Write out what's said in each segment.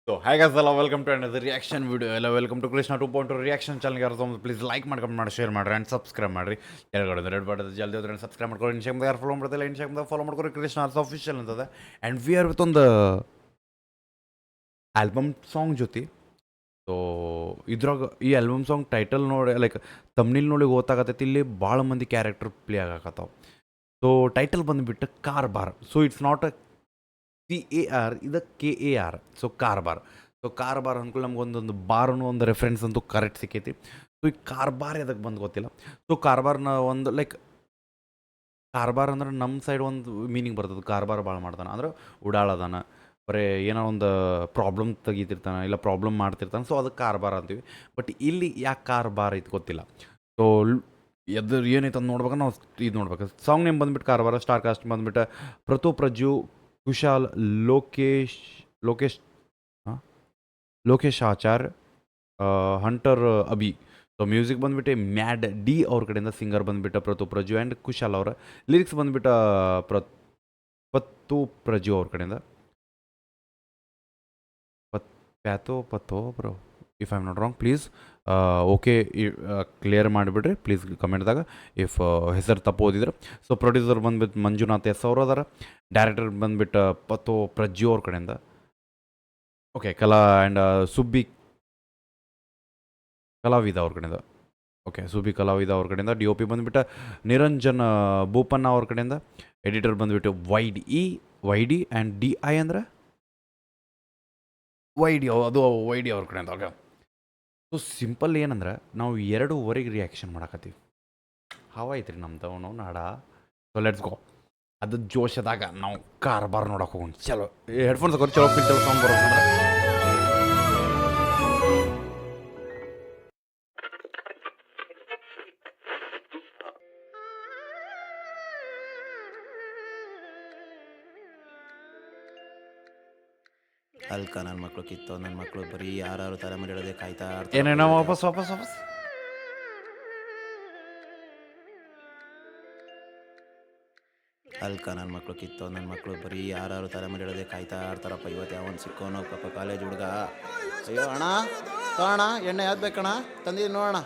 So, hi guys, hello, welcome to another reaction video. Hello, welcome to Krishna 2.2 reaction channel. ಯಾರು please like ಮಾಡ್ಕೊಂಡು ಮಾಡಿ share ಮಾಡಿರಿ and subscribe ಮಾಡಿರಿ. ಕೆಳಗಡೆ red button ಜಲ್ದಿ ಹೋದ್ರೆ ಸಬ್ಸ್ಕ್ರೈಬ್ ಮಾಡ್ಕೊಳ್ಳಿ. ಇನ್ಸ್ಟಾಗ್ರಾಮ್ ಯಾರು ಫಾಲೋ ಮಾಡ್ತಿಲ್ಲ ಇನ್ಸ್ಟಾಗ್ರಾಮ್ ಫಾಲೋ ಮಾಡ್ಕೊಳ್ಳಿ. ಕೃಷ್ಣ ಆರ್ಸ್ ಅಫಿಷಿಯಲ್ ಅಂತದೆ ಆ್ಯಂಡ್ ವಿ ಆರ್ ವಿತ್ ಒಂದು ಆಲ್ಬಮ್ ಸಾಂಗ್ ಜೊತೆ. ಸೊ ಇದ್ರಾಗ ಈ ಆಲ್ಬಮ್ ಸಾಂಗ್ ಟೈಟಲ್ ನೋಡಿ ಲೈಕ್ ತಮ್ನಿಲ್ ನೋಡಿ ಗೊತ್ತಾಗತ್ತೈತಿ ಇಲ್ಲಿ ಭಾಳ ಮಂದಿ ಕ್ಯಾರೆಕ್ಟರ್ ಪ್ಲೇ ಆಗಕತ್ತಾವ. ಸೊ ಟೈಟಲ್ ಬಂದುಬಿಟ್ಟು Karbar. So it's not a CAR, ಇದು KAR. So Karbar. So Karbar ಅಂದ್ಕೊಳ್ಳಿ ನಮ್ಗೊಂದೊಂದು ಬಾರ್ನು ಒಂದು ರೆಫರೆನ್ಸ್ ಅಂತೂ ಕರೆಕ್ಟ್ ಸಿಕ್ಕೈತಿ. ಸೊ ಈ ಕಾರ್ಬಾರ್ ಎದಕ್ಕೆ ಬಂದು ಗೊತ್ತಿಲ್ಲ. ಸೊ ಕಾರ್ಬಾರ್ನ ಒಂದು ಲೈಕ್ ಕಾರ್ಬಾರ್ ಅಂದ್ರೆ ನಮ್ಮ ಸೈಡ್ ಒಂದು ಮೀನಿಂಗ್ ಬರ್ತದೆ. ಕಾರ್ಬಾರ್ ಭಾಳ ಮಾಡ್ತಾನೆ ಅಂದ್ರೆ ಉಡಾಳದಾನ, ಬರೀ ಏನೋ ಒಂದು ಪ್ರಾಬ್ಲಮ್ ತೆಗಿತಿರ್ತಾನೆ, ಇಲ್ಲ ಪ್ರಾಬ್ಲಮ್ ಮಾಡ್ತಿರ್ತಾನೆ. ಸೊ ಅದಕ್ಕೆ ಕಾರ್ಬಾರ್ ಅಂತೀವಿ. ಬಟ್ ಇಲ್ಲಿ ಯಾಕೆ ಕಾರ್ಬಾರ್ ಐತೆ ಗೊತ್ತಿಲ್ಲ. ಸೊ ಎದ್ರ ಏನೈತೆ ಅಂತ ನೋಡ್ಬೇಕು, ನಾವು ಇದು ನೋಡ್ಬೇಕು. ಸಾಂಗ್ ನೇಮ್ ಬಂದ್ಬಿಟ್ಟು ಕಾರ್ಬಾರ. ಸ್ಟಾರ್ ಕಾಸ್ಟ್ ಬಂದ್ಬಿಟ್ಟು Praju, Kushal, Lokesh Achar, Hunter Abhi. So music ಬಂದುಬಿಟ್ಟು ಮ್ಯಾಡ್ ಡಿ ಅವ್ರ ಕಡೆಯಿಂದ, ಸಿಂಗರ್ ಬಂದುಬಿಟ್ಟು ಪ್ರಜು ಆ್ಯಂಡ್ ಕುಶಾಲ್ ಅವರ. ಲಿರಿಕ್ಸ್ ಬಂದುಬಿಟ್ಟು ಪ್ರಜು ಅವ್ರ ಕಡೆಯಿಂದ. ಪತ್ತೋ bro, if I am not wrong please okay clear ಮಾಡಿಬಿಡ್ರಿ ಪ್ಲೀಸ್ ಕಮೆಂಟ್ದಾಗ ಇಫ್ ಹೆಸರು ತಪ್ಪು ಓದಿದ್ರೆ. ಸೊ ಪ್ರೊಡ್ಯೂಸರ್ ಬಂದ್ಬಿಟ್ಟು ಮಂಜುನಾಥ್ ಎಸ್ ಅವರು ಅದಾರ. ಡೈರೆಕ್ಟರ್ ಬಂದುಬಿಟ್ಟು ಪ್ರಜ್ಯು ಅವ್ರ ಕಡೆಯಿಂದ. ಓಕೆ ಆ್ಯಂಡ್ ಕಲಾವಿದ ಅವ್ರ ಕಡೆಯಿಂದ. ಓಕೆ ಕಲಾವಿದ ಅವ್ರ ಕಡೆಯಿಂದ. DOP ಬಂದುಬಿಟ್ಟು ನಿರಂಜನ್ ಭೂಪಣ್ಣ ಅವ್ರ ಕಡೆಯಿಂದ. ಎಡಿಟರ್ ಬಂದುಬಿಟ್ಟು ವೈಡಿ ಆ್ಯಂಡ್ DI ಅಂದ್ರೆ ಅದು ವೈಡಿ ಅವ್ರ ಕಡೆಯಿಂದ. ಓಕೆ. ಸೊ ಸಿಂಪಲ್ ಏನಂದ್ರೆ ನಾವು 2:15 ರಿಯಾಕ್ಷನ್ ಮಾಡಕತ್ತೀವಿ. ಐತ್ರಿ ನಮ್ದು ನಾಡ. So let's go. ಅದು ಜೋಶದಾಗ ನಾವು ಕಾರ್ಬಾರ್ ನೋಡಕ್ಕೆ ಹೋಗೋಣ. ಚಲೋ ಹೆಡ್ಫೋನ್ಸ್ ಹಾಕೋರು, ಚಲೋ ಪಿಕ್ಚರ್ ಸಾಂಗ್ ಬರೋಕಂದ್ರೆ. ಅಲ್ಕ ನನ್ನ ಮಕ್ಕಳು ಕಿತ್ತೋ, ನನ್ನ ಮಕ್ಕಳು ಬರೀ ಯಾರು ತಲೆಮರೆ ಇಡೋದೇ ಕಾಯ್ತಾ ಏನೇನೋ ವಾಪಸ್ ಅಲ್ಕ ನನ್ನ ಮಕ್ಕಳು ಕಿತ್ತೋ, ನನ್ನ ಮಕ್ಕಳು ಬರೀ ಯಾರು ತಲೆಮರೆ ಇಡೋದೇ ಕಾಯ್ತಾ ಇರ್ತಾರಪ್ಪ. ಇವತ್ತು ಯಾವನ್ ಸಿಕ್ಕೋನೋ ಪಾಪ ಕಾಲೇಜ್ ಹುಡುಗ. ಅಯ್ಯೋ ಅಣ್ಣ ತೋಣ ಎಣ್ಣೆ ಯಾವ್ದು ಬೇಕಣ್ಣ ತಂದಿದ್ದು ನೋಡೋಣ.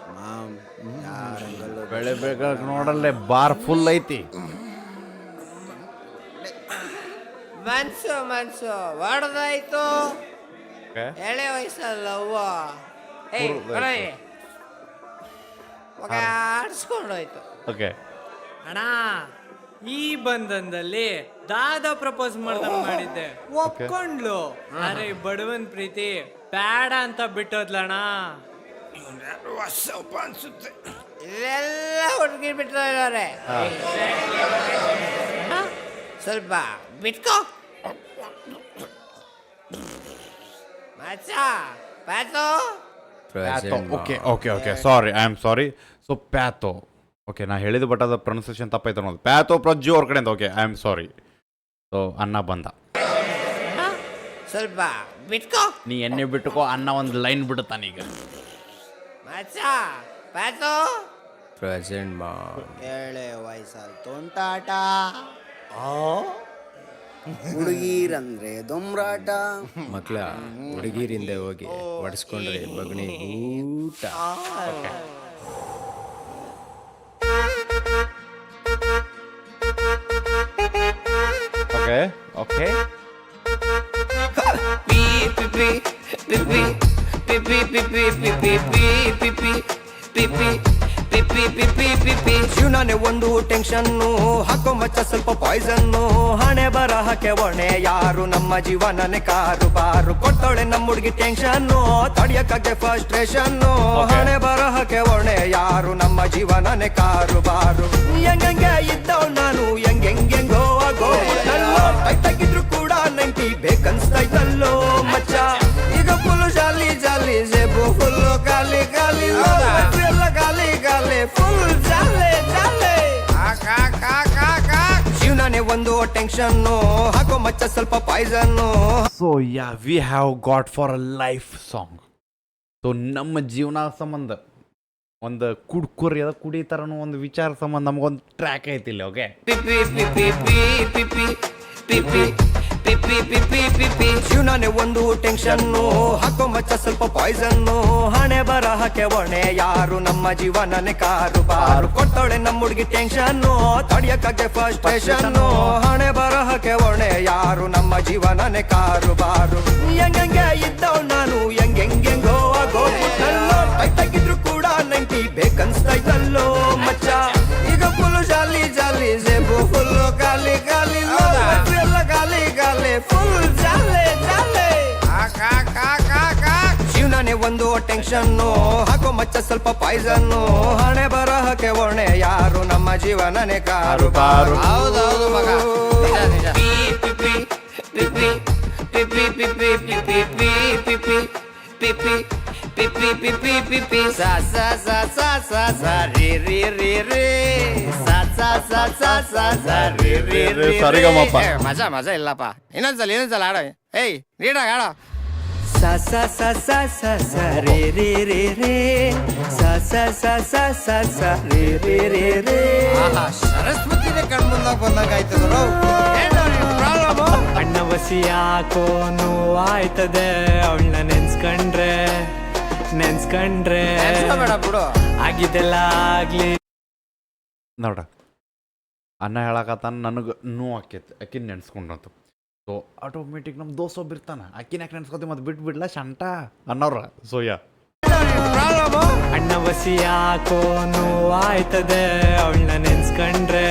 ಬೆಳೆ ಬೇಕಾಗಿ ನೋಡಲ್ಲೇ ಬಾರ್ ಫುಲ್ ಐತಿ. ಮನ್ಸು ಹೊಡೆದಾಯ್ತು. ಎಳೆ ವಯಸ್ಸಲ್ಲ ಹೂವ ಆಡಿಸ್ಕೊಂಡೋಯ್ತು. ಓಕೆ ಅಣ್ಣ, ಈ ಬಂಧನದಲ್ಲಿ ದಾದ ಪ್ರಪೋಸ್ ಮಾಡ್ದಂಗ್ ಮಾಡಿದ್ದೆ, ಒಪ್ಕೊಂಡ್ಲು. ಅರೆ ಬಡವನ್ ಪ್ರೀತಿ ಬೇಡ ಅಂತ ಬಿಟ್ಟೋದ್ಲಣ್ಣ. ಅನ್ಸುತ್ತೆ ಇಲ್ಲೆಲ್ಲ ಹುಡುಗಿ ಬಿಟ್ಟಿದ್ದಾರೆ. ಸ್ವಲ್ಪ ಬಿಟ್ಕೋ ಮಚ್ಚ. ಪ್ಯಾತೋ. Okay sorry, I am sorry. So ಪ್ಯಾತೋ. ಓಕೆ ನಾ ಹೇಳಿದ್ದು ಬಟ್ ಅದು ಪ್ರೊನೌನ್ಸಿಯೇಷನ್ ತಪ್ಪಾಯ್ತು ಅನ್ನೋದು. ಪ್ಯಾತೋ ಪ್ರಜ್ಜು ಅವ್ರ ಕಡೆಯಿಂದ. Okay I am sorry. So ಅನ್ನ ಬಂದ. ಸ್ವಲ್ಪ ಬಿಟ್ಕೋ. ನೀ ಎಣ್ಣೆ ಬಿಟ್ಟುಕೋ, ಅನ್ನ ಒಂದು ಲೈನ್ ಬಿಡುತ್ತಾನೀಗ. ಮಚ್ಚ ಪ್ಯಾತೋ. ಪ್ರೆಸೆಂಟ್ ಮಾ ಎಳೆ ವಯಸ್ಸಲ್ಲಿ ತುಂಟಾಟ. ಹುಡುಗೀರಂದ್ರೆ ದೊಂಬ್ರಾಟ. ಮಕ್ಳ ಹುಡುಗಿರಿಂದೆ ಹೋಗಿ ಹೊಡಿಸ್ಕೊಂಡ್ರೆ ಬಗಣಿ ಊಟ. ಓಕೆ ಜೀವನನೇ ಒಂದು ಟೆನ್ಷನ್ನು, ಹಾಕೋ ಮಚ್ಚ ಸ್ವಲ್ಪ ಪಾಯ್ಸನ್ನು. ಹಣೆ ಬರಹಕ್ಕೆ ಹೊಣೆ ಯಾರು, ನಮ್ಮ ಜೀವನನೇ ಕಾರುಬಾರು. ಕೊಟ್ಟೋಳೆ ನಮ್ಮ ಹುಡುಗಿ ಟೆನ್ಷನ್ನು, ತಡಿಯಕ್ಕಾಗೆ ಫ್ರಸ್ಟ್ರೇಷನ್ನು. ಹಣೆ ಬರಹಕ್ಕೆ ಹೊಣೆ ಯಾರು, ನಮ್ಮ ಜೀವನನೇ ಕಾರುಬಾರು. ಹೆಂಗೆ ಇದ್ದವ್ ನಾನು ಹೆಂಗೆಂಗೋ ಆಗೋ. ತಗ್ಗಿದ್ರು ಕೂಡ 90 ಬೇಕನ್ಸ್ತಾಯ್ತಲ್ಲೋ ಮಚ್ಚ. ಈಗ ಫುಲ್ ಜಾಲಿ ಜಾಲಿ ಜೇಬು ಫುಲ್ಲು ಖಾಲಿ ಖಾಲಿ ಎಲ್ಲ ಖಾಲಿ ಖಾಲಿ ಫುಲ್ ಜಾಲೆ ಜಾಲೆ. ಜೀವನನೇ ಒಂದು ಟೆನ್ಷನ್ನು, ಹಾಕೋ ಮಚ್ಚ ಸ್ವಲ್ಪ ಪಾಯ್ಸನ್ನು. So yeah we have got for a life song. So ನಮ್ಮ ಜೀವನ ಸಂಬಂಧ ಒಂದು ಕುಡಿ ಥರನೂ ಒಂದು ವಿಚಾರ ಸಂಬಂಧ ನಮಗೊಂದು ಟ್ರ್ಯಾಕ್ ಐತಿಲ್ಲ. ಓಕೆ ಪಿಪಿ ಪಿಪಿ ಪಿಪಿ ಪಿಪಿ ಪಿಪಿ ಪಿಪಿ ಪಿಪಿ ಜೀವನನೇ ಒಂದು ಟೆನ್ಷನ್ನು ಹಾಕೋ ಮಚ್ಚ ಸ್ವಲ್ಪ ಪಾಯ್ಸನ್ನು ಹಣೆ ಬರಹಕ್ಕೆ ಹೊಣೆ ಯಾರು ನಮ್ಮ ಜೀವನನೇ ಕಾರು ಬಾರು ಕೊಟ್ಟವಳೆ ನಮ್ಮ ಹುಡುಗಿ ಟೆನ್ಷನ್ನು ತಡಿಯಕ್ಕಾಗೆ ಫ್ರಸ್ಟ್ರೇಷನ್ನು ಹಣೆ ಬರಹಕ್ಕೆ ಹೊಣೆ ಯಾರು ನಮ್ಮ ಜೀವನನೇ ಕಾರು ಬಾರು ಹೆಂಗೆ ಇದ್ದವ್ ನಾನು ಹೆಂಗೆಂಗೋ ಆಗೋಗ್ಬಿಟ್ಟಲ್ಲೋ ಟೈಟಾಗಿದ್ರು ಕೂಡ 90 ಬೇಕನ್ಸ್ತಾಯ್ತಲ್ಲೋ ಮಚ್ಚ ಈಗ ಫುಲ್ ಜಾಲಿ ಜಾಲಿ ಜೇಬು ಫುಲ್ ಖಾಲಿ ಖಾಲಿ ಎಲ್ಲ ಗಾಲಿ ಗಾಲಿ ಫುಲ್ ಜಾಲೆ ಜಾಲೆ ಜೀವನನೇ ಒಂದು ಟೆನ್ಷನ್ನು ಹಾಕೋ ಮಚ್ಚ ಸ್ವಲ್ಪ ಪಾಯ್ಸನ್ನು ಹಣೆ ಬರಹಕ್ಕೆ ಹೊಣೆ ಯಾರು ನಮ್ಮ ಜೀವನನೇ ಕಾರು ಬಾರು ಹೌದೌದು ಮಗ ನಿಜ ನಿಜ ಪಿಪಿ ಪಿಪಿ ಪಿಪಿ ಪಿಪಿ ಪಿಪಿ ಪಿಪಿ ಪಿಪಿ ಪಿಪಿ ಪಿಪಿ ಪಿಪಿ ಸಾ ಸಾ ಸಾ ಸಾ ಸಾ ಸಾ ರೀ ರೀ ರೀ ರೀ ಸಾ ಸಾ ಸಾ ಸಾ ಸಾ ಸಾ ರೀ ರೀ ರೀ ಸರಿಗಮಪ. ಮಜಾ ಮಜಾ ಇಲ್ಲಪ್ಪ ಇನ್ನೊಂದ್ಸಲ ಆಡ ಏಯ್ ನೀಡಾಗ ಆಡ ಸ ಸ ಸ ಸ ಸ ಸ ರೇ ರೇ ರೇ ರೇ ಸ ಸ ಸ ಸ ಸ ಸ ರೇ ರೇ ರೇ ರೇ ಆಹಾ ಸರಸ್ವತಿನೇ ಕಣ್ಮುಂದಾಗ ಬಂದಾಗ ಆಯ್ತದ್ರು ಪ್ರಾಬ್ಲಮು ಅಣ್ಣ ಬಸಿ ಯಾಕೋ ನೋವಾಯ್ತದೆ ಅವಳನ್ನ ನೆನ್ಸ್ಕೊಂಡ್ರೆ ಬೇಡ ಬಿಡು ಆಗಿದ್ದೆಲ್ಲ ಆಗ್ಲಿ ನೋಡ ಅನ್ನ ಹೇಳಕತ್ತಾನ ನನಗೆ ನೋವು ಆಕೈತಿ ಆಕಿನ ನೆನ್ಸ್ಕೊಂಡಂತು. ಸೊ ಆಟೋಮೆಟಿಕ್ ನಮ್ಮ ದೋಸ್ತ ಒಬ್ಬ ಇರ್ತಾನೆ ಆಕಿನ ಯಾಕೆ ನೆನ್ಸ್ಕೊತೀವಿ ಮತ್ತೆ ಬಿಟ್ಬಿಡ್ಲ ಶಂಟ ಅನ್ನೋರ ಸೋಯ ಪ್ರಾಬ್ಲಮು ಅಣ್ಣ ಬಸಿ ಯಾಕೋ ನೋವಾಯ್ತದೆ ಅವಳನ್ನ ನೆನ್ಸ್ಕೊಂಡ್ರೆ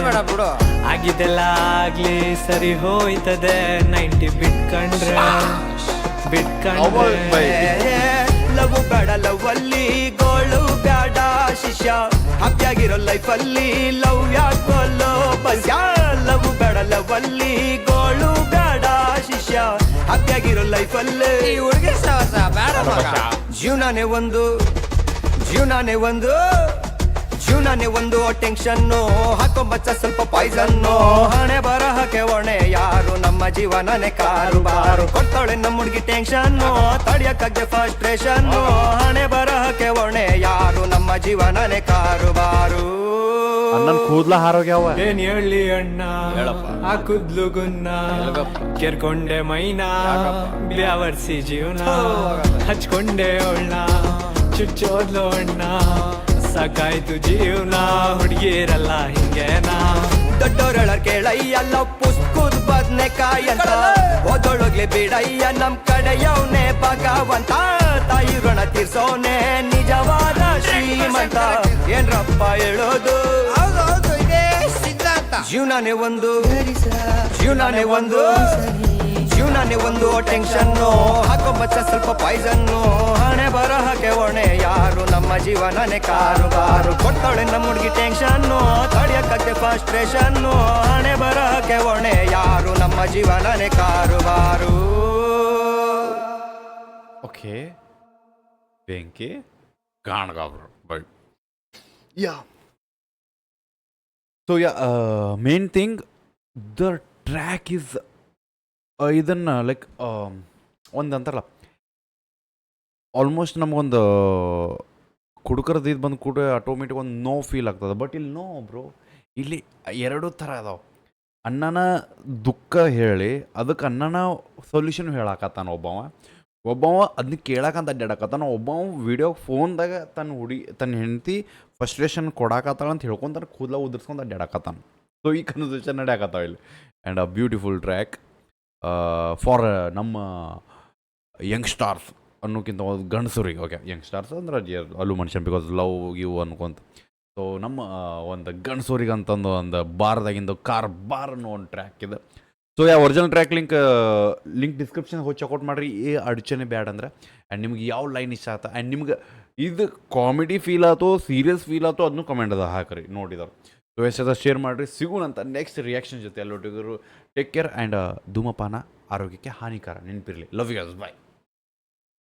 ಬೇಡ ಬಿಡು ಆಗಿದ್ದೆಲ್ಲ ಆಗ್ಲಿ ಸರಿ ಹೋಯ್ತದೆ 90 ಬಿಟ್ಕೊಂಡ್ರೆ ಲವ್ ಬೇಡ ಲವ್ ಅಲ್ಲಿ ಗೋಳು ಬೇಡ ಶಿಷ್ಯ ಹ್ಯಾಪಿಯಾಗಿರೋ ಲೈಫ್ ಅಲ್ಲಿ ಲವ್ ಯಾಕೋಲೋ ಬಸ್ಯ ಲವ್ ಬೇಡ ಲವ್ ಅಲ್ಲಿ ಗೋಳು ಬೇಡ ಶಿಷ್ಯ ಹ್ಯಾಪಿಯಾಗಿರೋ ಲೈಫ್ ಅಲ್ಲಿ ಈ ಹುಡುಗಿ ಸಹವಾಸ ಬೇಡ ಮಗ ಜೀವನನೇ ಒಂದು ಜೀವನನೇ ಒಂದು ಟೆನ್ಷನ್ನು ಹಾಕೋ ಮಚ್ಚ ಸ್ವಲ್ಪ ಪಾಯ್ಸನ್ನು ಹಣೆ ಬರಹಕ್ಕೆ ಹೊಣೆ ಯಾರು ನಮ್ಮ ಜೀವನನೇ ಕಾರು ಬಾರು ಕೊಡ್ತಾಳೆ ನಮ್ಮ ಹುಡುಗಿ ಟೆನ್ಷನ್ನು ತಡಿಯಕ್ಕಾಗೆ ಫ್ರಸ್ಟ್ರೇಷನ್ನು ಹಣೆ ಬರಹಕ್ಕೆ ಹೊಣೆ ಯಾರು ನಮ್ಮ ಜೀವನನೇ ಕಾರು ಬಾರು ಅಣ್ಣನ ಕೂದ್ಲ ಹಾರೋಗ್ಯಾವ. ಏನ್ ಹೇಳಿ ಅಣ್ಣ ಆ ಕುದ್ಲು ಗುನ್ನ ಕೆರ್ಕೊಂಡೆ ಮೈನಾ ಬ್ಯಾವರ್ಸಿ ಜೀವನ ಹಚ್ಕೊಂಡೆ ಅವಳನ್ನ ಚುಚ್ಚೋದ್ಲು ಅಣ್ಣ ಸಾಕಾಯ್ತು ಜೀವನ ಹುಡುಗಿರಲ್ಲ ಹಿಂಗೇನಾ ದೊಡ್ಡೋರಳ ಕೇಳಯ್ಯಲ್ಲ ಪುಸ್ತಕದ ಬದ್ನೆಕಾಯಿ ಅಂತ ಓದೊಳಗ್ಲಿ ಬಿಡಯ್ಯ ನಮ್ ಕಡೆಯವನೇ ಭಗವಂತ ತಾಯಿ ಋಣ ತೀರ್ಸೋನೆ ನಿಜವಾದ ಶ್ರೀಮಂತ ಏನ್ರಪ್ಪ ಹೇಳೋದು ಹೌದು ಇದೇ ಸಿದ್ಧಾಂತ ಜೀವನನೇ ಒಂದು ಟೆನ್ಷನ್ನು ಹಾಕೋ ಬಚ್ಚ ಸ್ವಲ್ಪ ಪಾಯ್ಸನ್ನು ಹಣೆ ಬರಹಕ್ಕೆ ಹೊಣೆ ಯಾರು ನಮ್ಮ ಜೀವನನೇ ಕಾರು ಬಾರು ಕೊಡ್ತಾಳೆ ನಮ್ಮ ಹುಡುಗಿ ಟೆನ್ಷನ್ನು ತಡಿಯಕ್ಕಾಗೆ ಫ್ರಸ್ಟ್ರೇಷನ್ನು ಹಣೆ ಬರಹಕ್ಕೆ ಹೊಣೆ ಯಾರು ನಮ್ಮ ಜೀವನನೇ ಕಾರು ಬಾರು ಓಕೆ ಬೆಂಕಿ ಕಾಣ್ಗಾಬ್ರು ಬೈ yeah so yeah main thing the track is ಇದನ್ನು ಲೈಕ್ ಒಂದು ಅಂತಾರಲ್ಲ ಆಲ್ಮೋಸ್ಟ್ ನಮಗೊಂದು ಕುಡುಕರದ್ದು ಇದು ಬಂದು ಕೂಡ ಆಟೋಮೆಟಿಕ್ ಒಂದು ನೋ ಫೀಲ್ ಆಗ್ತದೆ. ಬಟ್ ಇಲ್ಲಿ ನೋ ಬ್ರೋ, ಇಲ್ಲಿ ಎರಡೂ ಥರ ಅದಾವೆ. ಅಣ್ಣನ ದುಃಖ ಹೇಳಿ ಅದಕ್ಕೆ ಅಣ್ಣನ ಸೊಲ್ಯೂಷನ್ ಹೇಳಾಕತ್ತಾನ ಒಬ್ಬವ ಅದನ್ನ ಕೇಳಾಕಂತ ಅಡ್ಡಾಡಕತ್ತಾನ. ಒಬ್ಬವ ವಿಡಿಯೋ ಫೋನ್ದಾಗ ತನ್ನ ಹೆಂಡತಿ ಫ್ರಸ್ಟ್ರೇಷನ್ ಕೊಡಾಕತ್ತಾಳ ಅಂತ ಹೇಳ್ಕೊಂತಾನೆ ಕೂದಲ ಉದುರ್ಸ್ಕೊಂಡು ಅಡ್ಡಾಡಕತ್ತಾನ. ಸೊ ಈ ಕನ್ವರ್ಸೇಷನ್ ನಡೆಯಕತ್ತಾವ ಇಲ್ಲಿ. And a beautiful track for ನಮ್ಮ ಯಂಗ್ಸ್ಟಾರ್ಸ್ ಅನ್ನೋಕ್ಕಿಂತ ಒಂದು ಗಂಡಸರಿಗೆ. ಓಕೆ, ಯಂಗ್ಸ್ಟಾರ್ಸ್ ಅಂದ್ರೆ ಅಲ್ಲೂ ಮನುಷ್ಯನ್ ಬಿಕಾಸ್ ಲವ್ ಗಿವ್ ಅನ್ಕೊಂತ. ಸೊ ನಮ್ಮ ಒಂದು ಗಂಡಸೂರಿಗೆ ಅಂತಂದು ಒಂದು ಬಾರ್ದಾಗಿಂದು ಕಾರ್ ಬಾರ್ ಅನ್ನೋ ಒಂದು ಟ್ರ್ಯಾಕ್ ಇದೆ. So original track link description ಹೋಗಿ ಚೆಕ್ಔಟ್ ಮಾಡಿರಿ. ಅಡಚಣೆ ಬ್ಯಾಡ ಅಂದ್ರೆ. ಆ್ಯಂಡ್ ನಿಮ್ಗೆ ಯಾವ ಲೈನ್ ಇಷ್ಟ ಆಯ್ತು ಆ್ಯಂಡ್ ನಿಮ್ಗೆ ಇದು ಕಾಮಿಡಿ ಫೀಲ್ ಆಯ್ತು ಸೀರಿಯಸ್ ಫೀಲ್ ಆಯ್ತು ಅದನ್ನು ಕಮೆಂಟ್ ಅದ ಹಾಕಿರಿ ನೋಡಿದವ್ರು. ಸೊ ಎಷ್ಟದ ಶೇರ್ ಮಾಡಿರಿ. ಸಿಗೋಣಂತ ನೆಕ್ಸ್ಟ್ ರಿಯಾಕ್ಷನ್ ಜೊತೆ ಎಲ್ಲೊಟ್ಟಿಗರು. ಟೇಕ್ ಕೇರ್ ಆ್ಯಂಡ್ ಧೂಮಪಾನ ಆರೋಗ್ಯಕ್ಕೆ ಹಾನಿಕಾರ. ನೆನಪಿರಲಿ. Love you guys. ಬಾಯ್.